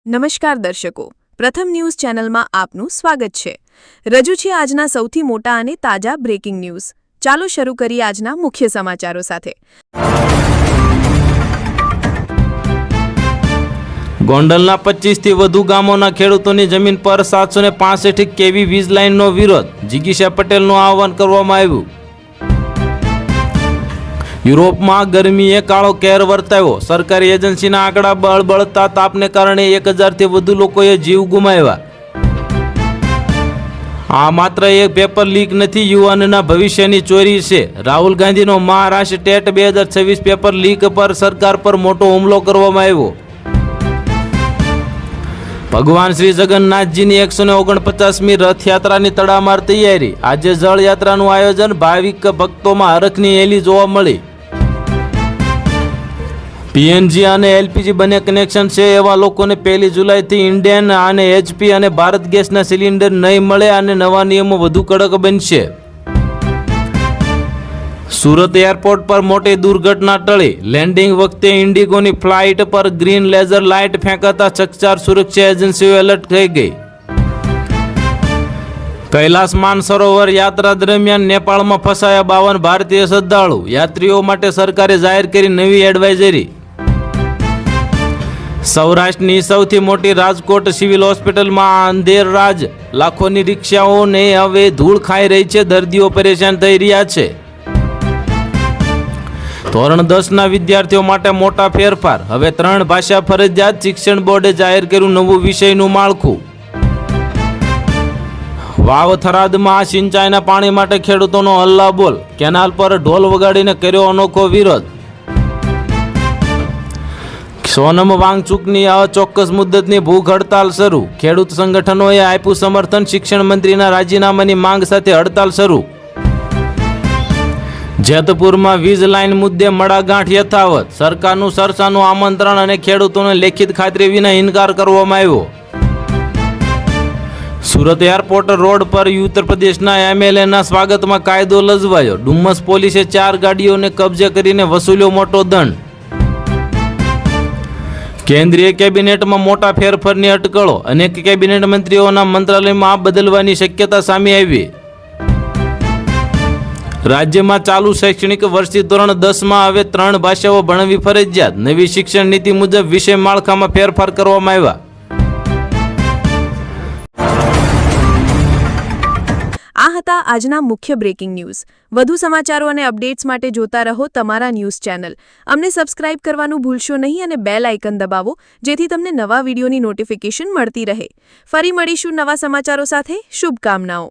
નમસ્કાર દર્શકો, પ્રથમ ન્યૂઝ ચેનલમાં આપનું સ્વાગત છે। રજૂ છે આજના સૌથી મોટા અને તાજા બ્રેકિંગ ન્યૂઝ। ચાલો શરૂ કરીએ આજના મુખ્ય સમાચારો સાથે। ગોંડલના 25થી વધુ ગામોના ખેડૂતોની જમીન પર 765 કેવી વીજ લાઇનનો વિરોધ, જિગીશા પટેલનું આહવાન કરવામાં આવ્યું। યુરોપમાં ગરમીએ કાળો કેર વર્તાવ્યો, સરકારી એજન્સીના આંકડા બળબળતા તાપને કારણે 1000થી વધુ લોકોએ જીવ ગુમાવ્યા। આ માત્ર એક પેપર લીક નથી, યુવાનના ભવિષ્યની ચોરી છે। રાહુલ ગાંધીનો મહારાષ્ટ્ર ટેટ 2026 પેપર લીક પર સરકાર પર મોટો હુમલો કરવામાં આવ્યો। ભગવાન શ્રી જગન્નાથજીની 149મી રથયાત્રાની તડામાર તૈયારી, આજે જળયાત્રાનું આયોજન, ભાવિક ભક્તોમાં હરખની હેલી જોવા મળી। પીએનજી અને એલપીજી બંને કનેક્શન છે એવા લોકોને 1 જુલાઈથી ઇન્ડિયન અને એચપી અને ભારત ગેસના સિલિન્ડર નહીં મળે અને નવા નિયમો વધુ કડક બનશે। સુરત એરપોર્ટ પર મોટી દુર્ઘટના ટળી, લેન્ડિંગ વખતે ઇન્ડિગોની ફ્લાઇટ પર ગ્રીન લેઝર લાઇટ ફેંકાતા ચકચાર, સુરક્ષા એજન્સીઓ એલર્ટ થઈ ગઈ। કૈલાસ માનસરોવર યાત્રા દરમિયાન નેપાળમાં ફસાયા 52 ભારતીય શ્રદ્ધાળુ, યાત્રીઓ માટે સરકારે જાહેર કરી નવી એડવાઇઝરી। સૌરાષ્ટ્રની સૌથી મોટી રાજકોટ સિવિલ હોસ્પિટલમાં અંધેર રાજ, લાખોની રિક્ષાઓને હવે ધૂળ ખાઈ રહી છે, દર્દીઓ પરેશાન થઈ રહ્યા છે। ધોરણ 10ના વિદ્યાર્થીઓ માટે મોટા ફેરફાર, હવે 3 ભાષા ફરજિયાત, શિક્ષણ બોર્ડે જાહેર કર્યું નવું વિષયનું માળખું। વાવ થરાદમાં સિંચાઈના પાણી માટે ખેડૂતોનો હલ્લાબોલ, કેનાલ પર ઢોલ વગાડીને કર્યો અનોખો વિરોધ। સોનમ વાંગચુકની અચોક્કસ મુદ્દતની ભૂખ હડતાલ શરૂ, ખેડૂત સંગઠનોએ આપ્યું સમર્થન, શિક્ષણ મંત્રીના રાજીનામાની માંગ સાથે હડતાલ શરૂ। જેતપુરમાં વીજ લાઇન મુદ્દે મડાગાંઠ યથાવત, સરકારનું સરસાનું આમંત્રણ અને ખેડૂતોને લેખિત ખાતરી વિના ઇનકાર કરવામાં આવ્યો। સુરત એરપોર્ટ રોડ પર ઉત્તર પ્રદેશના એમએલએના સ્વાગતમાં કાયદો લજવાયો, ડુમ્મસ પોલીસે 4 ગાડીઓને કબજે કરીને વસૂલ્યો મોટો દંડ। કેન્દ્રીય કેબિનેટમાં મોટા ફેરફારની અટકળો, અનેક કેબિનેટ મંત્રીઓના મંત્રાલયમાં બદલવાની શક્યતા સામે આવી। રાજ્યમાં ચાલુ શૈક્ષણિક વર્ષથી ધોરણ 10માં હવે 3 ભાષાઓ ભણવી ફરજિયાત, નવી શિક્ષણ નીતિ મુજબ વિષય માળખામાં ફેરફાર કરવામાં આવ્યા। આ હતા આજના મુખ્ય બ્રેકિંગ ન્યૂઝ। વધુ સમાચારો અને અપડેટ્સ માટે જોતા રહો તમારા ન્યૂઝ ચેનલ। અમને સબસ્ક્રાઇબ કરવાનું ભૂલશો નહીં અને બેલ આઇકન દબાવો, જેથી તમને નવા વિડીયોની નોટિફિકેશન મળતી રહે। ફરી મળીશું નવા સમાચારો સાથે। શુભકામનાઓ।